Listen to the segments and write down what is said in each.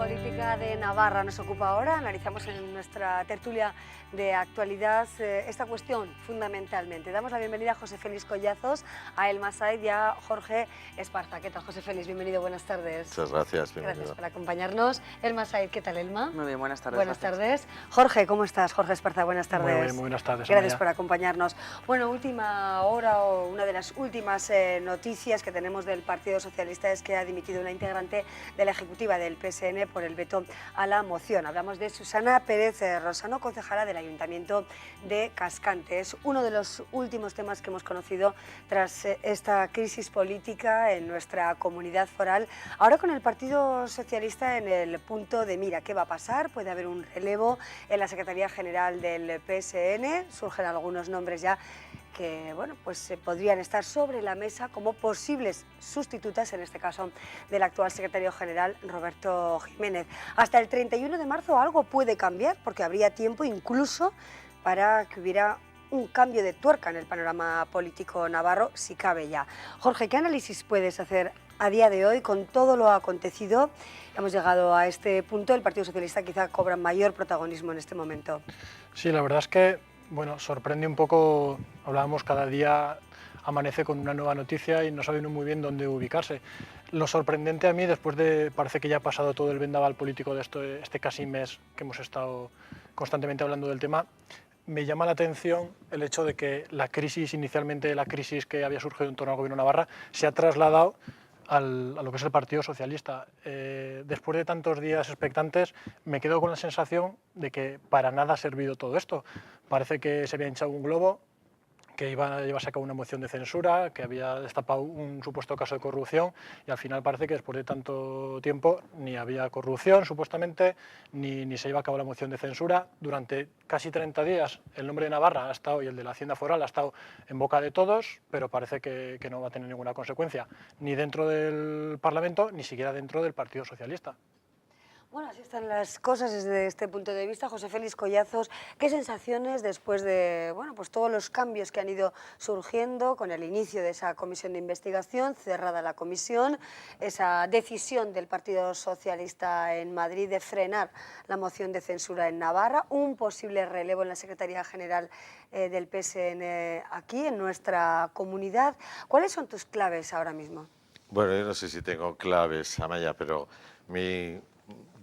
política de Navarra nos ocupa ahora. Analizamos en nuestra tertulia de actualidad esta cuestión fundamentalmente. Damos la bienvenida a José Félix Collazos, a Elma Said y a Jorge Esparza. ¿Qué tal, José Félix? Bienvenido, buenas tardes. Muchas gracias, bienvenido. Gracias por acompañarnos. Elma Said, ¿qué tal, Elma? Muy bien, buenas tardes. Buenas tardes. Jorge, ¿cómo estás? Jorge Esparza, buenas tardes. Muy bien, muy buenas tardes. Gracias por acompañarnos. Bueno, última hora o una de las últimas noticias que tenemos del Partido Socialista es que ha dimitido una integrante de la Ejecutiva del PSN por el veto a la moción. Hablamos de Susana Pérez Rosano, concejala del Ayuntamiento de Cascante. Es uno de los últimos temas que hemos conocido tras esta crisis política en nuestra comunidad foral. Ahora con el Partido Socialista en el punto de mira, ¿qué va a pasar? Puede haber un relevo en la Secretaría General del PSN, surgen algunos nombres ya que bueno, pues podrían estar sobre la mesa como posibles sustitutas, en este caso del actual secretario general Roberto Jiménez. Hasta el 31 de marzo algo puede cambiar, porque habría tiempo incluso para que hubiera un cambio de tuerca en el panorama político navarro, si cabe ya. Jorge, ¿qué análisis puedes hacer a día de hoy con todo lo acontecido? Hemos llegado a este punto, el Partido Socialista quizá cobra mayor protagonismo en este momento. Sí, la verdad es que bueno, sorprende un poco, hablábamos cada día amanece con una nueva noticia y no sabe uno muy bien dónde ubicarse. Lo sorprendente a mí, después de, parece que ya ha pasado todo el vendaval político de este casi mes que hemos estado constantemente hablando del tema, me llama la atención el hecho de que la crisis, inicialmente la crisis que había surgido en torno al gobierno de Navarra, se ha trasladado a lo que es el Partido Socialista. Después de tantos días expectantes, me quedo con la sensación de que para nada ha servido todo esto. Parece que se había hinchado un globo, que iba a llevarse a cabo una moción de censura, que había destapado un supuesto caso de corrupción, y al final parece que después de tanto tiempo ni había corrupción, supuestamente, ni se iba a cabo la moción de censura. Durante casi 30 días el nombre de Navarra ha estado, y el de la Hacienda Foral ha estado en boca de todos, pero parece que no va a tener ninguna consecuencia, ni dentro del Parlamento, ni siquiera dentro del Partido Socialista. Bueno, así están las cosas desde este punto de vista. José Félix Collazos, ¿qué sensaciones después de bueno, pues todos los cambios que han ido surgiendo con el inicio de esa comisión de investigación, cerrada la comisión, esa decisión del Partido Socialista en Madrid de frenar la moción de censura en Navarra, un posible relevo en la Secretaría General del PSN aquí en nuestra comunidad? ¿Cuáles son tus claves ahora mismo? Bueno, yo no sé si tengo claves, Amaya, pero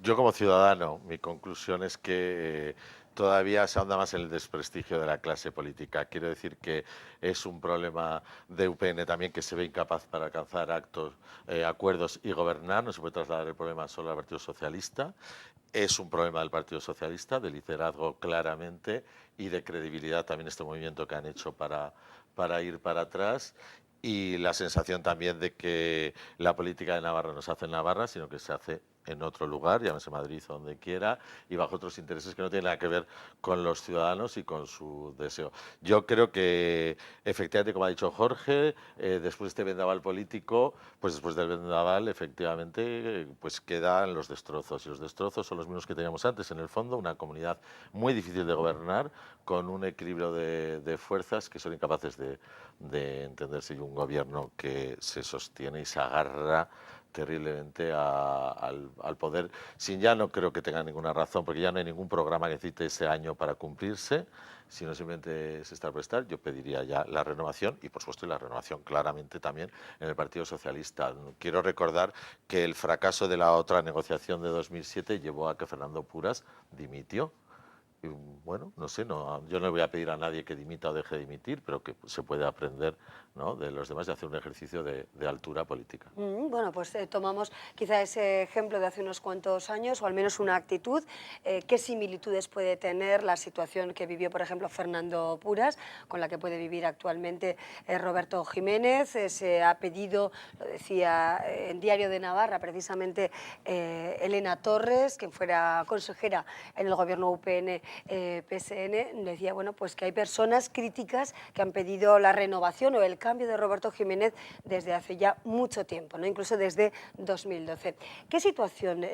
yo como ciudadano, mi conclusión es que todavía se ahonda más en el desprestigio de la clase política. Quiero decir que es un problema de UPN también, que se ve incapaz para alcanzar acuerdos y gobernar. No se puede trasladar el problema solo al Partido Socialista. Es un problema del Partido Socialista, de liderazgo claramente, y de credibilidad también este movimiento que han hecho para ir para atrás. Y la sensación también de que la política de Navarra no se hace en Navarra, sino que se hace en otro lugar, llámese Madrid o donde quiera, y bajo otros intereses que no tienen nada que ver con los ciudadanos y con su deseo. Yo creo que, efectivamente, como ha dicho Jorge, después de este vendaval político, pues después del vendaval, efectivamente, pues quedan los destrozos. Y los destrozos son los mismos que teníamos antes. En el fondo, una comunidad muy difícil de gobernar, con un equilibrio de fuerzas que son incapaces de entenderse, y un gobierno que se sostiene y se agarra terriblemente al poder, sin ya no creo que tenga ninguna razón, porque ya no hay ningún programa que cite ese año para cumplirse, sino simplemente es estar por estar. Yo pediría ya la renovación, y por supuesto la renovación claramente también en el Partido Socialista. Quiero recordar que el fracaso de la otra negociación de 2007 llevó a que Fernando Puras dimitió. Y bueno, no sé, yo no le voy a pedir a nadie que dimita o deje de dimitir, pero que se puede aprender, ¿no?, de los demás, y hacer un ejercicio de altura política. Bueno, pues tomamos quizá ese ejemplo de hace unos cuantos años, o al menos una actitud. ¿Qué similitudes puede tener la situación que vivió, por ejemplo, Fernando Puras, con la que puede vivir actualmente Roberto Jiménez? Se ha pedido, lo decía en Diario de Navarra, precisamente Elena Torres, quien fuera consejera en el gobierno UPN PSN, decía bueno, pues que hay personas críticas que han pedido la renovación o el cambio de Roberto Jiménez desde hace ya mucho tiempo, ¿no?, incluso desde 2012. ¿Qué situación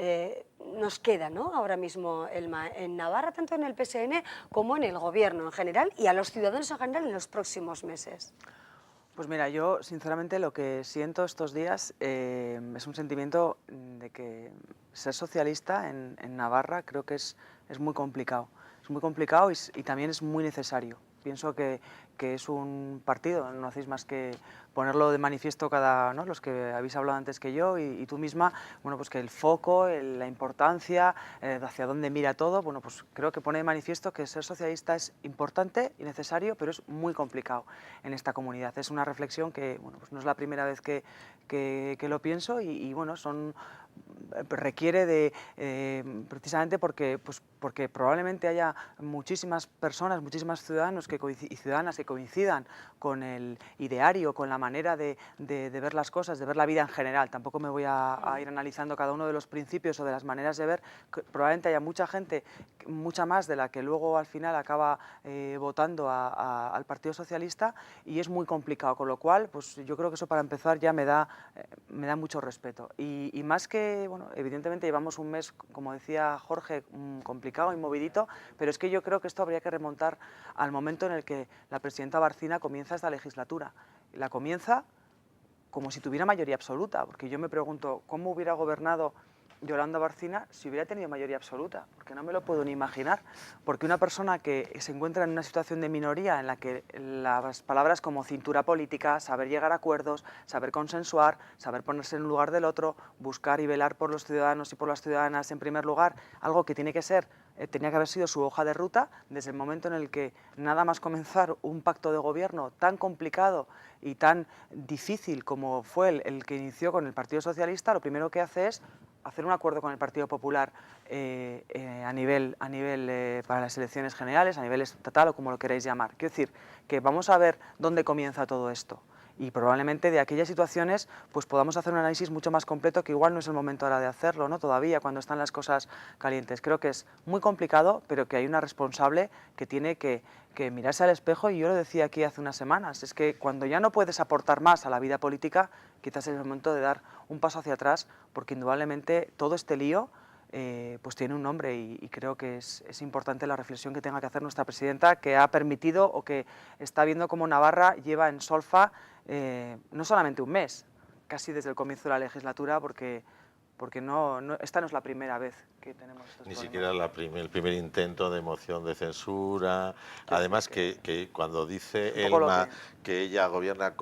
nos queda, ¿no?, ahora mismo, Elma, en Navarra, tanto en el PSN como en el gobierno en general, y a los ciudadanos en general en los próximos meses? Pues mira, yo sinceramente lo que siento estos días es un sentimiento de que ser socialista en Navarra creo que es muy complicado. Es muy complicado y también es muy necesario. Pienso que es un partido, no hacéis más que ponerlo de manifiesto ¿no? Los que habéis hablado antes que yo y tú misma, bueno, pues que el foco, la importancia, hacia dónde mira todo, bueno, pues creo que pone de manifiesto que ser socialista es importante y necesario, pero es muy complicado en esta comunidad. Es una reflexión que, bueno, pues no es la primera vez que lo pienso y bueno, requiere de, precisamente porque probablemente haya muchísimas personas, muchísimas ciudadanos y ciudadanas que coincidan con el ideario, con la manera de ver las cosas, de ver la vida en general. Tampoco me voy a ir analizando cada uno de los principios o de las maneras de ver. Probablemente haya mucha gente, mucha más de la que luego al final acaba votando al Partido Socialista y es muy complicado, con lo cual pues yo creo que eso para empezar ya me da mucho respeto. Y más que, bueno, evidentemente llevamos un mes, como decía Jorge, complicado y movidito, pero es que yo creo que esto habría que remontar al momento en el que la presidenta Barcina comienza esta legislatura. La comienza como si tuviera mayoría absoluta, porque yo me pregunto cómo hubiera gobernado Yolanda Barcina si hubiera tenido mayoría absoluta, porque no me lo puedo ni imaginar, porque una persona que se encuentra en una situación de minoría en la que las palabras como cintura política, saber llegar a acuerdos, saber consensuar, saber ponerse en el lugar del otro, buscar y velar por los ciudadanos y por las ciudadanas en primer lugar, algo que tenía que haber sido su hoja de ruta desde el momento en el que nada más comenzar un pacto de gobierno tan complicado y tan difícil como fue el que inició con el Partido Socialista, lo primero que hace es hacer un acuerdo con el Partido Popular a nivel para las elecciones generales, a nivel estatal o como lo queráis llamar. Quiero decir que vamos a ver dónde comienza todo esto y probablemente de aquellas situaciones pues podamos hacer un análisis mucho más completo, que igual no es el momento ahora de hacerlo, ¿no? Todavía cuando están las cosas calientes. Creo que es muy complicado, pero que hay una responsable que tiene que mirarse al espejo, y yo lo decía aquí hace unas semanas, es que cuando ya no puedes aportar más a la vida política, quizás es el momento de dar un paso hacia atrás, porque indudablemente todo este lío pues tiene un nombre y creo que es importante la reflexión que tenga que hacer nuestra presidenta, que ha permitido o que está viendo cómo Navarra lleva en solfa no solamente un mes, casi desde el comienzo de la legislatura, porque esta no es la primera vez que tenemos estos Ni problemas. siquiera el primer intento de moción de censura. Además que cuando dice Un poco Elma que ella gobierna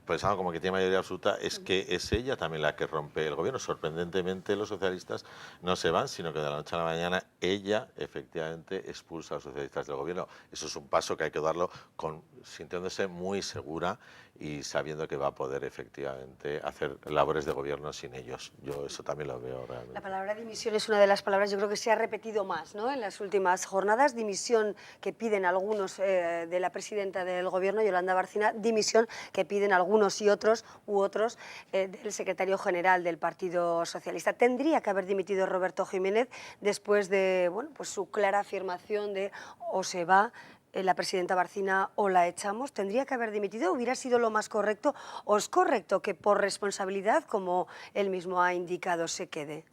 pues algo como que tiene mayoría absoluta, es que es ella también la que rompe el gobierno. Sorprendentemente los socialistas no se van, sino que de la noche a la mañana ella efectivamente expulsa a los socialistas del gobierno. Eso es un paso que hay que darlo sintiéndose muy segura y sabiendo que va a poder efectivamente hacer labores de gobierno sin ellos. Yo eso también lo veo realmente. La palabra dimisión es una de las palabras, yo creo que se ha repetido más, ¿no?, en las últimas jornadas. Dimisión que piden algunos de la presidenta del gobierno, Yolanda Barcina, dimisión que piden algunos y otros del secretario general del Partido Socialista. Tendría que haber dimitido Roberto Jiménez después de, bueno, pues su clara afirmación de o se va la presidenta Barcina o la echamos. ¿Tendría que haber dimitido? ¿Hubiera sido lo más correcto? ¿O es correcto que por responsabilidad, como él mismo ha indicado, se quede?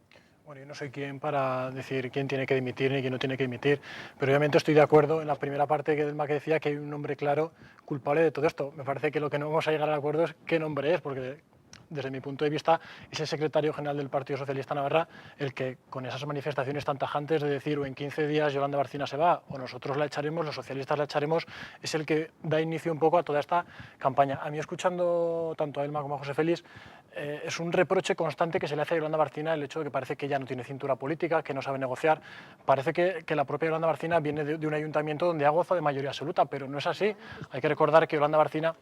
Bueno, yo no soy quien para decir quién tiene que dimitir ni quién no tiene que dimitir, pero obviamente estoy de acuerdo en la primera parte que decía que hay un nombre claro culpable de todo esto. Me parece que lo que no vamos a llegar al acuerdo es qué nombre es, porque desde mi punto de vista es el secretario general del Partido Socialista Navarra el que, con esas manifestaciones tan tajantes de decir o en 15 días Yolanda Barcina se va o nosotros la echaremos, los socialistas la echaremos, es el que da inicio un poco a toda esta campaña. A mí, escuchando tanto a Elma como a José Félix, es un reproche constante que se le hace a Yolanda Barcina el hecho de que parece que ella no tiene cintura política, que no sabe negociar. Parece que la propia Yolanda Barcina viene de un ayuntamiento donde ha gozado de mayoría absoluta, pero no es así. Hay que recordar que Yolanda Barcina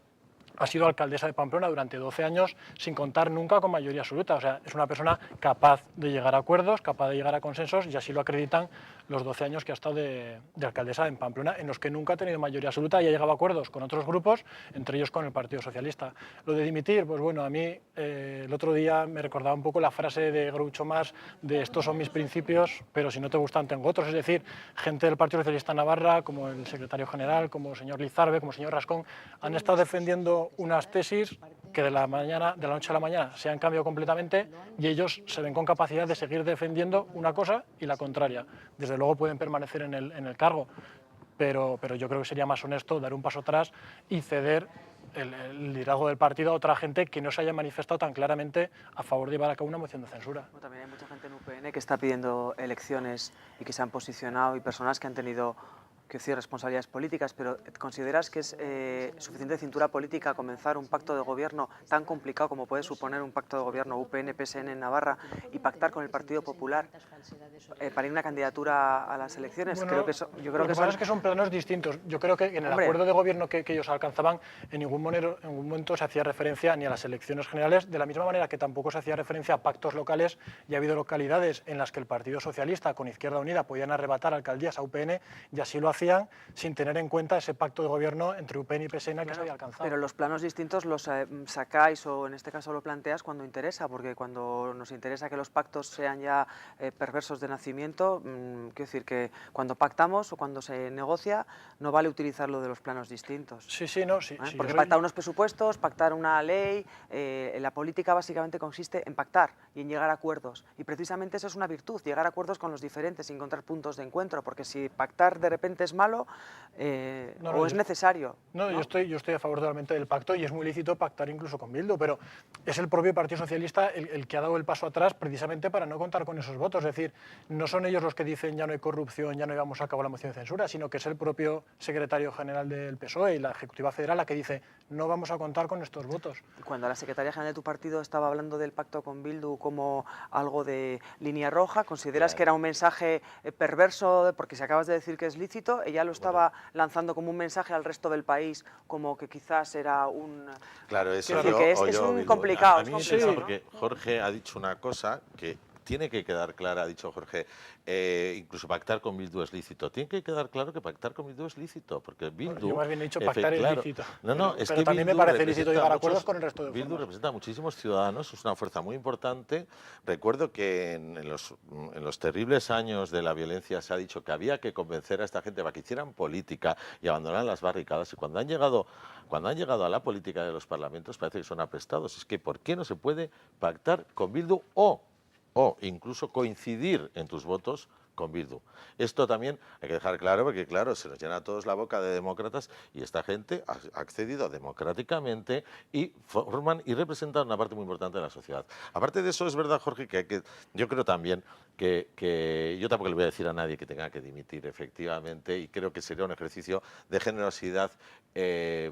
ha sido alcaldesa de Pamplona durante 12 años sin contar nunca con mayoría absoluta. O sea, es una persona capaz de llegar a acuerdos, capaz de llegar a consensos, y así lo acreditan los 12 años que ha estado de alcaldesa en Pamplona, en los que nunca ha tenido mayoría absoluta y ha llegado a acuerdos con otros grupos, entre ellos con el Partido Socialista. Lo de dimitir, pues bueno, a mí el otro día me recordaba un poco la frase de Groucho Marx de estos son mis principios, pero si no te gustan tengo otros. Es decir, gente del Partido Socialista Navarra, como el secretario general, como el señor Lizarbe, como el señor Rascón, han estado defendiendo unas tesis que de la noche a la mañana se han cambiado completamente, y ellos se ven con capacidad de seguir defendiendo una cosa y la contraria. Desde luego pueden permanecer en el cargo, pero yo creo que sería más honesto dar un paso atrás y ceder el liderazgo del partido a otra gente que no se haya manifestado tan claramente a favor de llevar a cabo una moción de censura. Bueno, también hay mucha gente en UPN que está pidiendo elecciones y que se han posicionado, y personas que han tenido que decir responsabilidades políticas, pero ¿consideras que es suficiente cintura política comenzar un pacto de gobierno tan complicado como puede suponer un pacto de gobierno UPN-PSN en Navarra y pactar con el Partido Popular para ir una candidatura a las elecciones? Bueno, yo creo lo que que pasa es que son planos distintos. Yo creo que en el acuerdo de gobierno que ellos alcanzaban, en ningún momento se hacía referencia ni a las elecciones generales, de la misma manera que tampoco se hacía referencia a pactos locales, y ha habido localidades en las que el Partido Socialista con Izquierda Unida podían arrebatar alcaldías a UPN, y así lo hacían sin tener en cuenta ese pacto de gobierno entre UPN y PSN que se había alcanzado. Pero los planos distintos los sacáis, o en este caso lo planteas cuando interesa, porque cuando nos interesa que los pactos sean ya perversos de nacimiento, quiero decir que cuando pactamos o cuando se negocia no vale utilizar lo de los planos distintos. Sí, sí, no, sí. Porque pactar unos presupuestos, pactar una ley, la política básicamente consiste en pactar y en llegar a acuerdos, y precisamente eso es una virtud, llegar a acuerdos con los diferentes y encontrar puntos de encuentro, porque si pactar de repente es malo, es necesario. No, yo estoy a favor totalmente del pacto, y es muy lícito pactar incluso con Bildu, pero es el propio Partido Socialista el que ha dado el paso atrás precisamente para no contar con esos votos. Es decir, no son ellos los que dicen ya no hay corrupción, ya no llevamos a cabo la moción de censura, sino que es el propio secretario general del PSOE y la Ejecutiva Federal la que dice no vamos a contar con estos votos. Y cuando la secretaria general de tu partido estaba hablando del pacto con Bildu como algo de línea roja, ¿consideras que era un mensaje perverso? Porque si acabas de decir que es lícito, ella lo estaba lanzando como un mensaje al resto del país, como que quizás era un... Claro, eso es un complicado. A mí sí, porque Jorge ha dicho una cosa que tiene que quedar clara, ha dicho Jorge, incluso pactar con Bildu es lícito. Tiene que quedar claro que pactar con Bildu es lícito, porque Bildu... Yo más bien he dicho pactar es lícito. No, es pero que también Bildu me parece lícito llegar a acuerdos con el resto de Bildu formas. representa a muchísimos ciudadanos, es una fuerza muy importante. Recuerdo que en los terribles años de la violencia se ha dicho que había que convencer a esta gente para que hicieran política y abandonaran las barricadas, y cuando han llegado a la política de los parlamentos parece que son aprestados. Es que ¿por qué no se puede pactar con Bildu o incluso coincidir en tus votos con Bildu? Esto también hay que dejar claro, porque claro, se nos llena a todos la boca de demócratas, y esta gente ha accedido democráticamente y forman y representan una parte muy importante de la sociedad. Aparte de eso, es verdad, Jorge, que yo creo también que yo tampoco le voy a decir a nadie que tenga que dimitir, efectivamente, y creo que sería un ejercicio de generosidad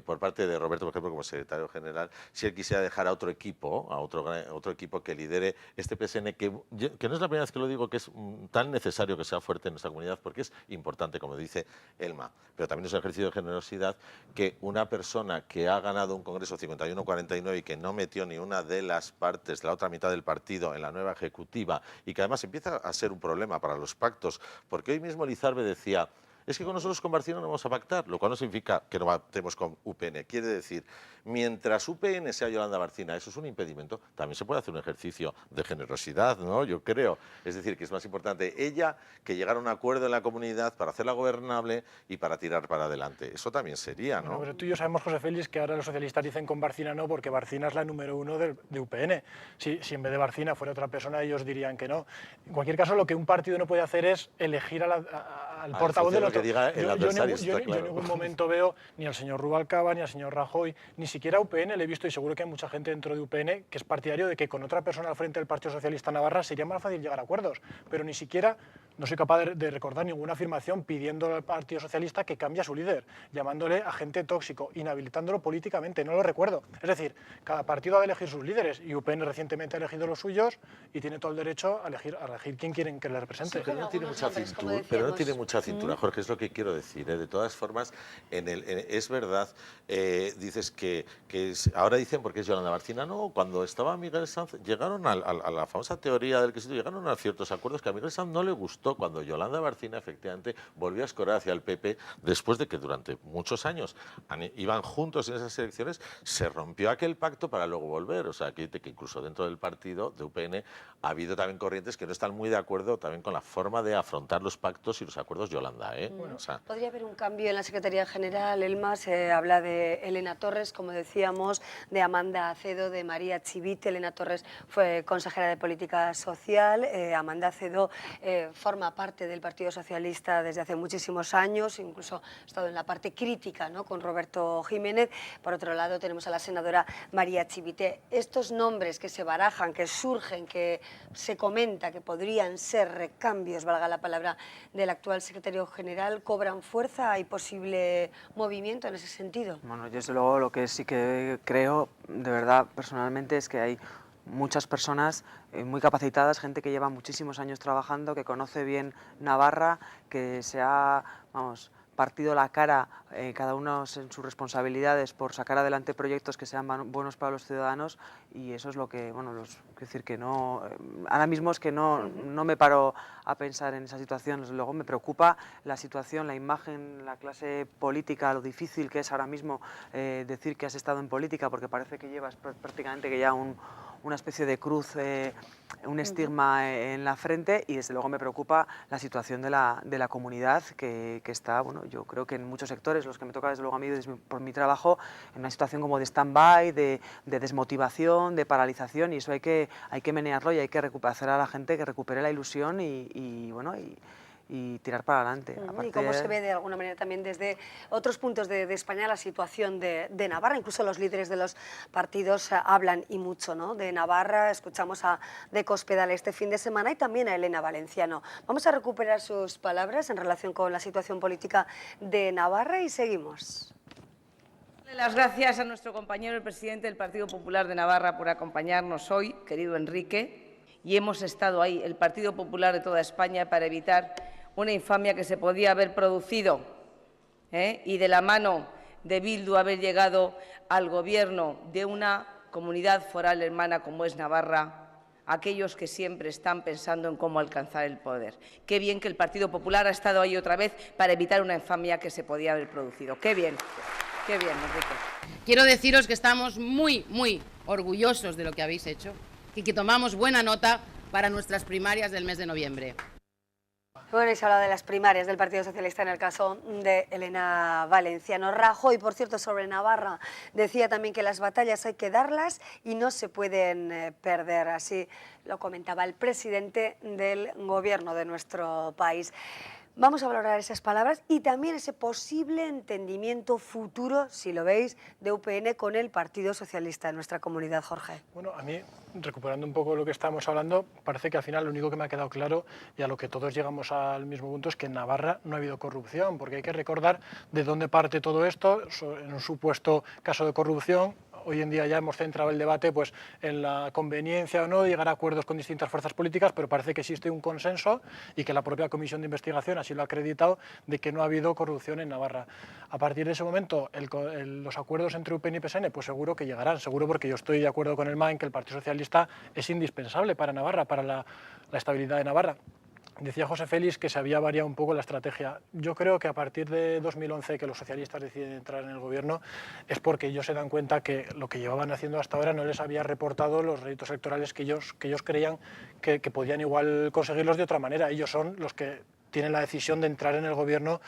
por parte de Roberto, por ejemplo, como secretario general, si él quisiera dejar a otro equipo, otro equipo que lidere este PSN, que no es la primera vez que lo digo, que es tan necesario que sea fuerte en nuestra comunidad, porque es importante, como dice Elma, pero también es un ejercicio de generosidad que una persona que ha ganado un congreso 51-49 y que no metió ni una de las partes, la otra mitad del partido, en la nueva ejecutiva, y que además empieza a ser un problema para los pactos, porque hoy mismo Lizarbe decía: es que con nosotros con Barcino no vamos a pactar, lo cual no significa que no pactemos con UPN. Quiere decir, mientras UPN sea Yolanda Barcina, eso es un impedimento, también se puede hacer un ejercicio de generosidad, ¿no? Yo creo. Es decir, que es más importante ella que llegar a un acuerdo en la comunidad para hacerla gobernable y para tirar para adelante. Eso también sería, ¿no? Bueno, pero tú y yo sabemos, José Félix, que ahora los socialistas dicen con Barcina no, porque Barcina es la número 1 de UPN. Si en vez de Barcina fuera otra persona, ellos dirían que no. En cualquier caso, lo que un partido no puede hacer es elegir al portavoz del otro. Que diga el adversario, yo en ningún momento veo ni al señor Rubalcaba, ni al señor Rajoy, ni siquiera a UPN le he visto, y seguro que hay mucha gente dentro de UPN que es partidario de que con otra persona al frente del Partido Socialista Navarra sería más fácil llegar a acuerdos, pero ni siquiera, no soy capaz de recordar ninguna afirmación pidiendo al Partido Socialista que cambie a su líder, llamándole agente tóxico, inhabilitándolo políticamente, no lo recuerdo. Es decir, cada partido ha de elegir sus líderes, y UPN recientemente ha elegido los suyos y tiene todo el derecho a elegir quién quieren que le represente. Sí, pero no tiene mucha cintura, Jorge, es lo que quiero decir. De todas formas, es verdad, dices que ahora dicen porque es Yolanda Barcina. No, cuando estaba Miguel Sanz, llegaron a la famosa teoría del quesito, llegaron a ciertos acuerdos que a Miguel Sanz no le gustó cuando Yolanda Barcina efectivamente volvió a escorar hacia el PP, después de que durante muchos años iban juntos en esas elecciones. Se rompió aquel pacto para luego volver. O sea, que incluso dentro del partido de UPN ha habido también corrientes que no están muy de acuerdo también con la forma de afrontar los pactos y los acuerdos Yolanda, ¿eh? Bueno, o sea, podría haber un cambio en la Secretaría General. Elma, se habla de Elena Torres, como decíamos, de Amanda Acedo, de María Chivite. Elena Torres fue consejera de Política Social. Amanda Acedo forma forma parte del Partido Socialista desde hace muchísimos años, incluso ha estado en la parte crítica, ¿no?, con Roberto Jiménez. Por otro lado tenemos a la senadora María Chivite. Estos nombres que se barajan, que surgen, que se comenta que podrían ser recambios, valga la palabra, del actual secretario general, ¿cobran fuerza? ¿Hay posible movimiento en ese sentido? Bueno, yo desde luego lo que sí que creo, de verdad, personalmente, es que hay muchas personas muy capacitadas, gente que lleva muchísimos años trabajando, que conoce bien Navarra, que se ha, vamos, partido la cara, cada uno en sus responsabilidades, por sacar adelante proyectos que sean buenos para los ciudadanos, y eso es lo que, bueno, quiero decir que no, ahora mismo es que no me paro a pensar en esa situación. Desde luego me preocupa la situación, la imagen, la clase política, lo difícil que es ahora mismo decir que has estado en política, porque parece que llevas prácticamente que ya una especie de cruz, un estigma en la frente, y desde luego me preocupa la situación de la comunidad que está, bueno, yo creo que en muchos sectores, los que me toca desde luego a mí por mi trabajo, en una situación como de stand-by, de desmotivación, de paralización, y eso hay que menearlo y hay que hacer a la gente que recupere la ilusión y tirar para adelante. ¿Y cómo se ve de alguna manera también desde otros puntos de España la situación de Navarra? Incluso los líderes de los partidos hablan y mucho, ¿no?, de Navarra. Escuchamos a De Cospedal este fin de semana y también a Elena Valenciano. Vamos a recuperar sus palabras en relación con la situación política de Navarra y seguimos. Las gracias a nuestro compañero, el presidente del Partido Popular de Navarra, por acompañarnos hoy, querido Enrique, y hemos estado ahí, el Partido Popular de toda España, para evitar una infamia que se podía haber producido, y de la mano de Bildu haber llegado al gobierno de una comunidad foral hermana como es Navarra, aquellos que siempre están pensando en cómo alcanzar el poder. Qué bien que el Partido Popular ha estado ahí otra vez para evitar una infamia que se podía haber producido. Qué bien, Enrique. Quiero deciros que estamos muy, muy orgullosos de lo que habéis hecho y que tomamos buena nota para nuestras primarias del mes de noviembre. Bueno, y se ha hablado de las primarias del Partido Socialista en el caso de Elena Valenciano. Rajoy, por cierto, sobre Navarra, decía también que las batallas hay que darlas y no se pueden perder. Así lo comentaba el presidente del gobierno de nuestro país. Vamos a valorar esas palabras y también ese posible entendimiento futuro, si lo veis, de UPN con el Partido Socialista de nuestra comunidad, Jorge. Bueno, a mí, recuperando un poco lo que estábamos hablando, parece que al final lo único que me ha quedado claro y a lo que todos llegamos al mismo punto es que en Navarra no ha habido corrupción, porque hay que recordar de dónde parte todo esto, en un supuesto caso de corrupción. Hoy en día ya hemos centrado el debate pues, en la conveniencia o no de llegar a acuerdos con distintas fuerzas políticas, pero parece que existe un consenso y que la propia Comisión de Investigación así lo ha acreditado, de que no ha habido corrupción en Navarra. A partir de ese momento, los acuerdos entre UPN y PSN, pues seguro que llegarán, seguro, porque yo estoy de acuerdo con el MA en que el Partido Socialista es indispensable para Navarra, para la estabilidad de Navarra. Decía José Félix que se había variado un poco la estrategia. Yo creo que a partir de 2011, que los socialistas deciden entrar en el gobierno, es porque ellos se dan cuenta que lo que llevaban haciendo hasta ahora no les había reportado los réditos electorales que ellos creían que podían igual conseguirlos de otra manera. Ellos son los que tienen la decisión de entrar en el gobierno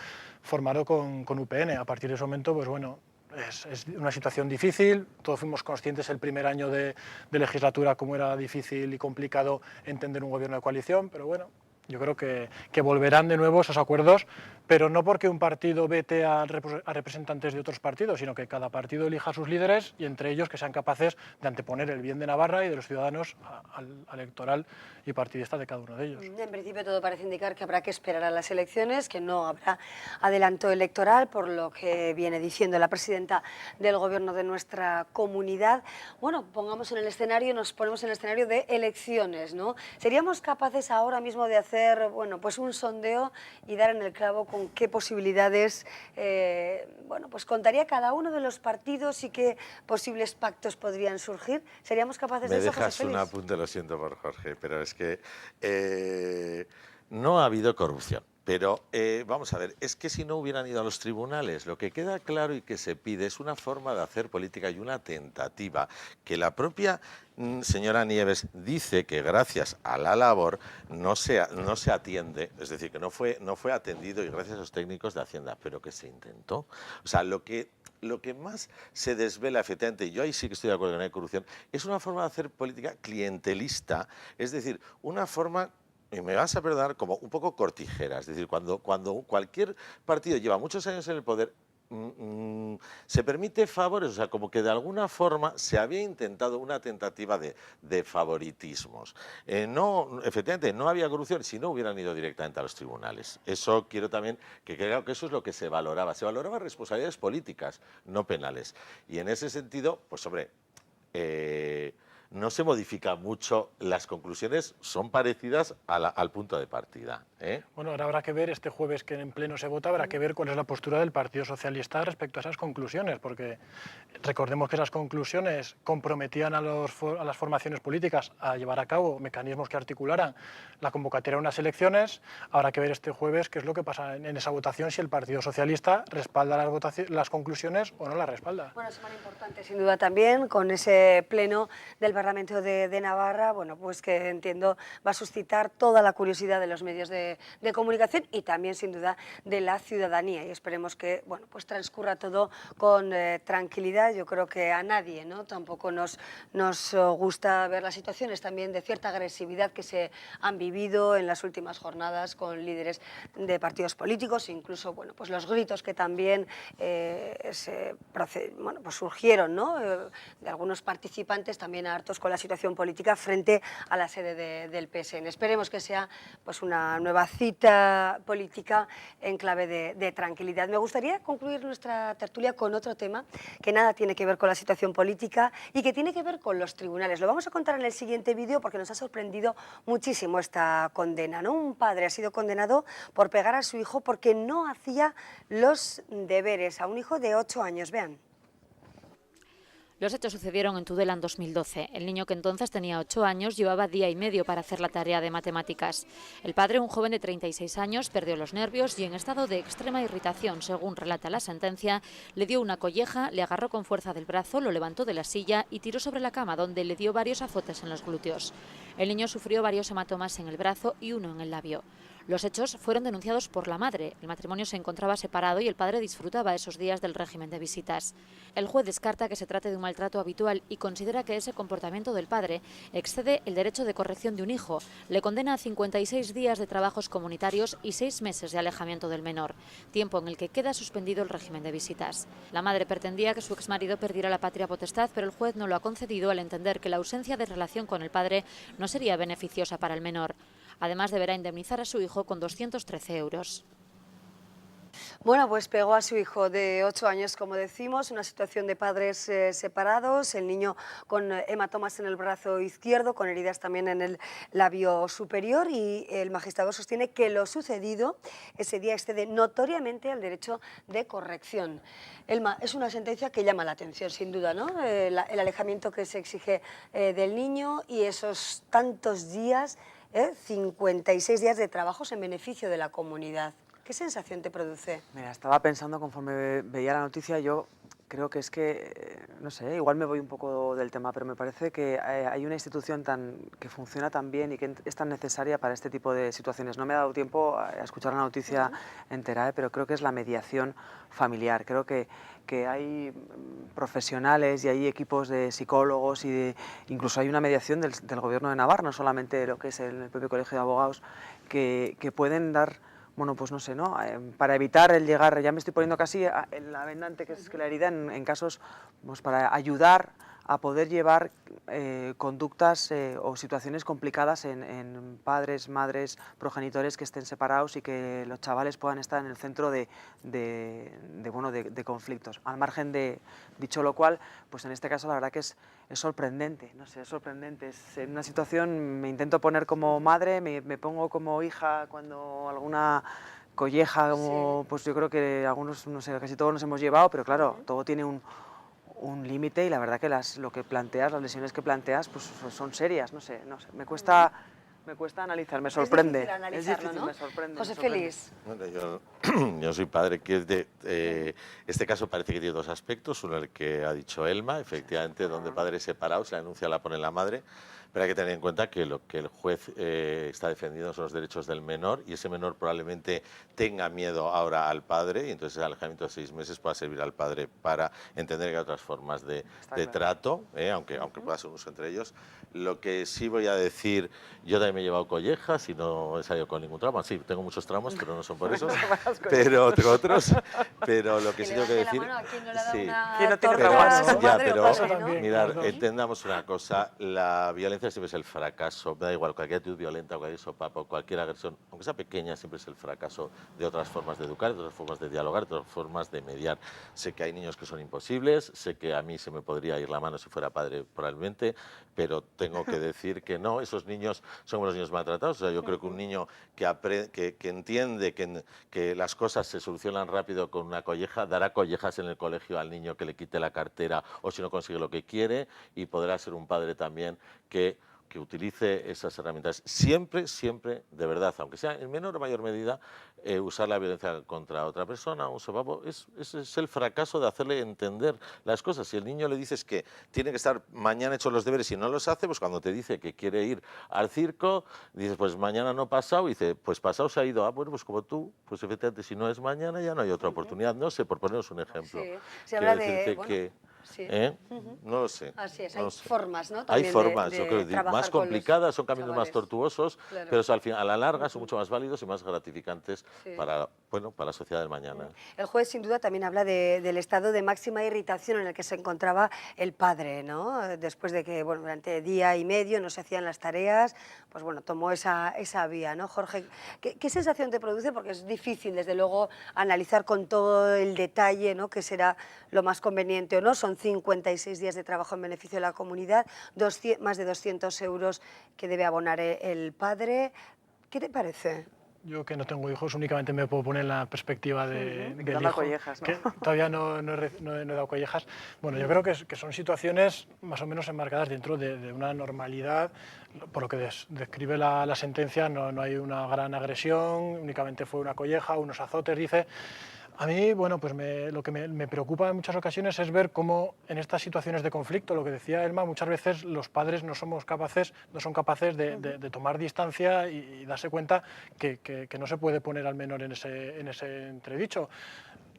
formado con UPN. A partir de ese momento, pues bueno, es una situación difícil. Todos fuimos conscientes el primer año de legislatura cómo era difícil y complicado entender un gobierno de coalición, pero bueno, yo creo que volverán de nuevo esos acuerdos, pero no porque un partido vete a representantes de otros partidos, sino que cada partido elija a sus líderes y entre ellos que sean capaces de anteponer el bien de Navarra y de los ciudadanos al electoral y partidista de cada uno de ellos. En principio todo parece indicar que habrá que esperar a las elecciones, que no habrá adelanto electoral, por lo que viene diciendo la presidenta del gobierno de nuestra comunidad. Bueno, nos ponemos en el escenario de elecciones, ¿no? ¿Seríamos capaces ahora mismo de hacer pues un sondeo y dar en el clavo con qué posibilidades pues contaría cada uno de los partidos y qué posibles pactos podrían surgir? ¿Seríamos capaces de eso, José Félix? Me dejas un apunte, lo siento por Jorge, pero es que no ha habido corrupción. Pero vamos a ver, es que si no hubieran ido a los tribunales, lo que queda claro y que se pide es una forma de hacer política y una tentativa que la propia señora Nieves dice que gracias a la labor no se atiende, es decir, que no fue atendido y gracias a los técnicos de Hacienda, pero que se intentó. O sea, lo que más se desvela efectivamente, y yo ahí sí que estoy de acuerdo que no hay corrupción, es una forma de hacer política clientelista, es decir, una forma y me vas a perdonar, como un poco cortijera. Es decir, cuando cualquier partido lleva muchos años en el poder, se permite favores, o sea, como que de alguna forma se había intentado una tentativa de favoritismos. No, efectivamente, no había corrupción si no hubieran ido directamente a los tribunales. Eso quiero también que creo que eso es lo que se valoraba. Se valoraban responsabilidades políticas, no penales. Y en ese sentido, pues hombre, no se modifica mucho, las conclusiones son parecidas al punto de partida. Bueno, ahora habrá que ver este jueves que en pleno se vota, habrá que ver cuál es la postura del Partido Socialista respecto a esas conclusiones, porque recordemos que esas conclusiones comprometían a las formaciones políticas a llevar a cabo mecanismos que articularan la convocatoria de unas elecciones. Habrá que ver este jueves qué es lo que pasa en esa votación, si el Partido Socialista respalda las conclusiones o no las respalda. Bueno, semana importante sin duda también, con ese pleno del Parlamento de Navarra, bueno, pues que entiendo va a suscitar toda la curiosidad de los medios de comunicación y también sin duda de la ciudadanía, y esperemos que, bueno, pues transcurra todo con tranquilidad. Yo creo que a nadie, ¿no?, tampoco nos gusta ver las situaciones también de cierta agresividad que se han vivido en las últimas jornadas con líderes de partidos políticos, incluso, bueno, pues los gritos que también bueno, pues surgieron, ¿no?, de algunos participantes también hartos con la situación política frente a la sede del PSN. Esperemos que sea pues una nueva cita política en clave de tranquilidad. Me gustaría concluir nuestra tertulia con otro tema que nada tiene que ver con la situación política y que tiene que ver con los tribunales. Lo vamos a contar en el siguiente vídeo porque nos ha sorprendido muchísimo esta condena, ¿no? Un padre ha sido condenado por pegar a su hijo porque no hacía los deberes, a un hijo de 8 años. Vean. Los hechos sucedieron en Tudela en 2012. El niño, que entonces tenía 8 años, llevaba día y medio para hacer la tarea de matemáticas. El padre, un joven de 36 años, perdió los nervios y, en estado de extrema irritación, según relata la sentencia, le dio una colleja, le agarró con fuerza del brazo, lo levantó de la silla y tiró sobre la cama, donde le dio varios azotes en los glúteos. El niño sufrió varios hematomas en el brazo y uno en el labio. Los hechos fueron denunciados por la madre. El matrimonio se encontraba separado y el padre disfrutaba esos días del régimen de visitas. El juez descarta que se trate de un maltrato habitual y considera que ese comportamiento del padre excede el derecho de corrección de un hijo. Le condena a 56 días de trabajos comunitarios y 6 meses de alejamiento del menor, tiempo en el que queda suspendido el régimen de visitas. La madre pretendía que su exmarido perdiera la patria potestad, pero el juez no lo ha concedido al entender que la ausencia de relación con el padre no sería beneficiosa para el menor. Además, deberá indemnizar a su hijo con 213 euros. Bueno, pues pegó a su hijo de 8 años, como decimos, una situación de padres separados, el niño con hematomas en el brazo izquierdo, con heridas también en el labio superior, y el magistrado sostiene que lo sucedido ese día excede notoriamente al derecho de corrección. Elma, es una sentencia que llama la atención, sin duda, ¿no? El alejamiento que se exige del niño y esos tantos días, 56 días de trabajos en beneficio de la comunidad. ¿Qué sensación te produce? Mira, estaba pensando conforme veía la noticia, yo creo que es que, no sé, igual me voy un poco del tema, pero me parece que hay una institución que funciona tan bien y que es tan necesaria para este tipo de situaciones. No me ha dado tiempo a escuchar la noticia entera, pero creo que es la mediación familiar. Creo que hay profesionales y hay equipos de psicólogos y incluso hay una mediación del Gobierno de Navarra, no solamente lo que es el propio Colegio de Abogados, que pueden dar, bueno, pues no sé, ¿no? Para evitar el llegar, ya me estoy poniendo casi en la vendante, que es que la herida, en casos, pues para ayudar a poder llevar conductas o situaciones complicadas en padres, madres, progenitores que estén separados y que los chavales puedan estar en el centro de conflictos. Al margen de dicho lo cual, pues en este caso la verdad que es sorprendente, no sé, es sorprendente. Es en una situación, me intento poner como madre, me pongo como hija cuando alguna colleja, como, pues yo creo que algunos, no sé, casi todos nos hemos llevado, pero claro, todo tiene un límite y la verdad que lo que planteas, las lesiones que planteas, pues son serias, no sé, me cuesta analizar, me sorprende. Es difícil, ¿no? Me sorprende. José Félix. Bueno, yo soy padre, que este caso parece que tiene dos aspectos. Uno, el que ha dicho Elma, efectivamente, donde padres separados, la denuncia la pone la madre. Pero hay que tener en cuenta que lo que el juez está defendiendo son los derechos del menor, y ese menor probablemente tenga miedo ahora al padre, y entonces el alejamiento de 6 meses pueda servir al padre para entender que hay otras formas de trato, aunque pueda ser un uso entre ellos. Lo que sí voy a decir, yo también me he llevado collejas y no he salido con ningún trauma. Sí, tengo muchos traumas, pero no son por esos, pero tengo otros. Pero lo que sí tengo que decir... ¿Quién no le ha dado sí. una ¿Quién no tiene torta traumas? a su Ya, madre o pero padre, ¿no? mirad, entendamos una cosa, la violencia siempre es el fracaso, me da igual, cualquier actitud violenta, cualquier sopapo, cualquier agresión, aunque sea pequeña, siempre es el fracaso de otras formas de educar, de otras formas de dialogar, de otras formas de mediar. Sé que hay niños que son imposibles, sé que a mí se me podría ir la mano si fuera padre probablemente, pero tengo que decir que no, esos niños son los niños maltratados. O sea, yo creo que un niño que entiende que las cosas se solucionan rápido con una colleja, dará collejas en el colegio al niño que le quite la cartera o si no consigue lo que quiere, y podrá ser un padre también que utilice esas herramientas. Siempre, siempre, de verdad, aunque sea en menor o mayor medida, usar la violencia contra otra persona, un sopapo, es el fracaso de hacerle entender las cosas. Si el niño le dices que tiene que estar mañana hechos los deberes y no los hace, pues cuando te dice que quiere ir al circo, dices, pues mañana no pasado, y dice, pues pasado se ha ido. Ah, bueno, pues como tú, pues efectivamente, si no es mañana ya no hay otra oportunidad. No sé, por poneros un ejemplo. Sí, se habla Quiero decirte de... que, sí. No lo sé. Así es, no hay lo sé. formas, ¿no? Hay También formas, de yo creo, trabajar más con los complicadas, son caminos más chavales. tortuosos, Claro. pero al final, a la larga son mucho más válidos y más gratificantes Sí. para la sociedad del mañana. El juez, sin duda, también habla del estado de máxima irritación en el que se encontraba el padre, ¿no? Después de que, bueno, durante día y medio no se hacían las tareas, pues bueno, tomó esa vía, ¿no? Jorge, ¿qué sensación te produce? Porque es difícil, desde luego, analizar con todo el detalle, ¿no?, qué será lo más conveniente o no. Son 56 días de trabajo en beneficio de la comunidad, más de 200 euros que debe abonar el padre. ¿Qué te parece? Yo, que no tengo hijos, únicamente me puedo poner en la perspectiva del hijo, collejas, ¿no? que todavía no he dado collejas. Bueno, yo creo que son situaciones más o menos enmarcadas dentro de una normalidad. Por lo que describe la sentencia, no hay una gran agresión, únicamente fue una colleja, unos azotes, dice. A mí, bueno, pues lo que me preocupa en muchas ocasiones es ver cómo en estas situaciones de conflicto, lo que decía Elma, muchas veces los padres no son capaces de tomar distancia y darse cuenta que no se puede poner al menor en ese entredicho.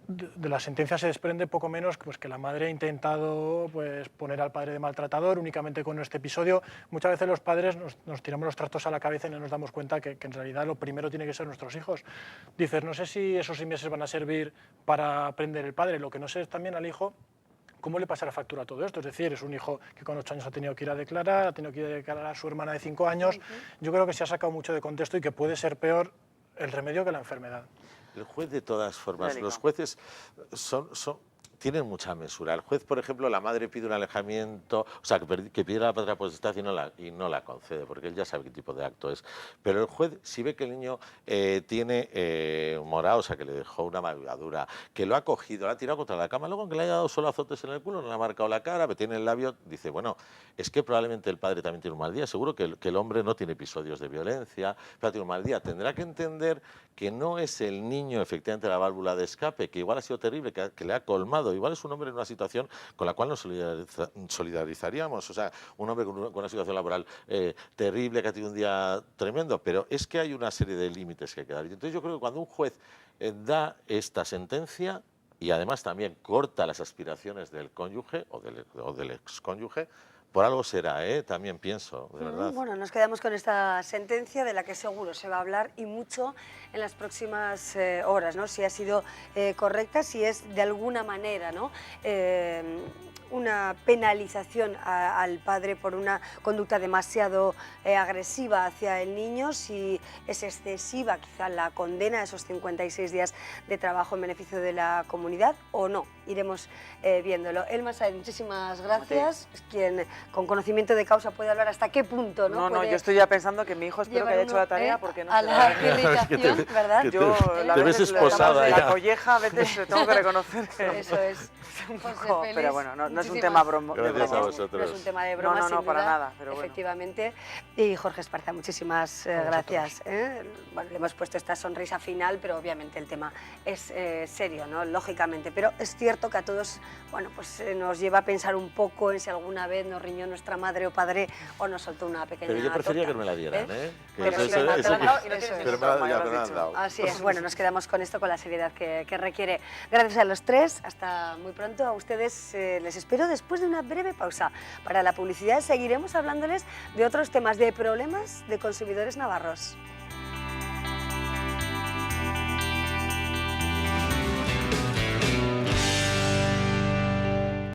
De la sentencia se desprende poco menos pues, que la madre ha intentado pues, poner al padre de maltratador únicamente con este episodio. Muchas veces los padres nos tiramos los trastos a la cabeza y no nos damos cuenta que en realidad lo primero tiene que ser nuestros hijos. Dices, no sé si esos 6 meses van a servir para aprender el padre, lo que no sé es también al hijo cómo le pasa la factura a todo esto. Es decir, es un hijo que con 8 años ha tenido que ir a declarar, ha tenido que ir a declarar a su hermana de 5 años. Yo creo que se ha sacado mucho de contexto y que puede ser peor el remedio que la enfermedad. El juez, de todas formas, los jueces tienen mucha mesura. El juez, por ejemplo, la madre pide un alejamiento, o sea, que pide la patria potestad y no la concede, porque él ya sabe qué tipo de acto es. Pero el juez, si ve que el niño tiene morado, o sea, que le dejó una magulladura, que lo ha cogido, lo ha tirado contra la cama, luego aunque le haya dado solo azotes en el culo, no le ha marcado la cara, tiene el labio, dice, bueno, es que probablemente el padre también tiene un mal día, seguro que el hombre no tiene episodios de violencia, pero tiene un mal día. Tendrá que entender que no es el niño efectivamente la válvula de escape, que igual ha sido terrible, que le ha colmado. Igual es un hombre en una situación con la cual nos solidarizaríamos, o sea, un hombre con una situación laboral terrible, que ha tenido un día tremendo, pero es que hay una serie de límites que hay que dar. Entonces yo creo que cuando un juez da esta sentencia y además también corta las aspiraciones del cónyuge o del excónyuge, por algo será, también pienso, de verdad. Bueno, nos quedamos con esta sentencia de la que seguro se va a hablar y mucho en las próximas horas, ¿no? Si ha sido correcta, si es de alguna manera, ¿no?, una penalización al padre por una conducta demasiado agresiva hacia el niño, si es excesiva quizá la condena a esos 56 días de trabajo en beneficio de la comunidad o no. Iremos viéndolo. Elma Sáez, muchísimas gracias. Es quien con conocimiento de causa puede hablar hasta qué punto, ¿no? No, yo estoy ya pensando que mi hijo espero que haya hecho la tarea porque no a la irritación, ¿verdad? Yo te ves esposada la colleja a veces tengo que reconocer que eso es. Pero bueno, no es un tema de bromas. Gracias a vosotros. No es un tema de bromas, sin duda, para nada, pero bueno. Efectivamente. Y Jorge Esparza, muchísimas gracias. Bueno, le hemos puesto esta sonrisa final, pero obviamente el tema es serio, ¿no?, lógicamente. Pero es cierto que a todos, bueno, pues nos lleva a pensar un poco en si alguna vez nos riñó nuestra madre o padre o nos soltó una pequeña Pero yo prefería torta, que no me la dieran, ¿eh? Pero Eso me lo han dado. Así es, bueno, nos quedamos con esto, con la seriedad que requiere. Gracias a los tres, hasta muy pronto. A ustedes les espero pero después de una breve pausa. Para la publicidad seguiremos hablándoles de otros temas, de problemas de consumidores navarros.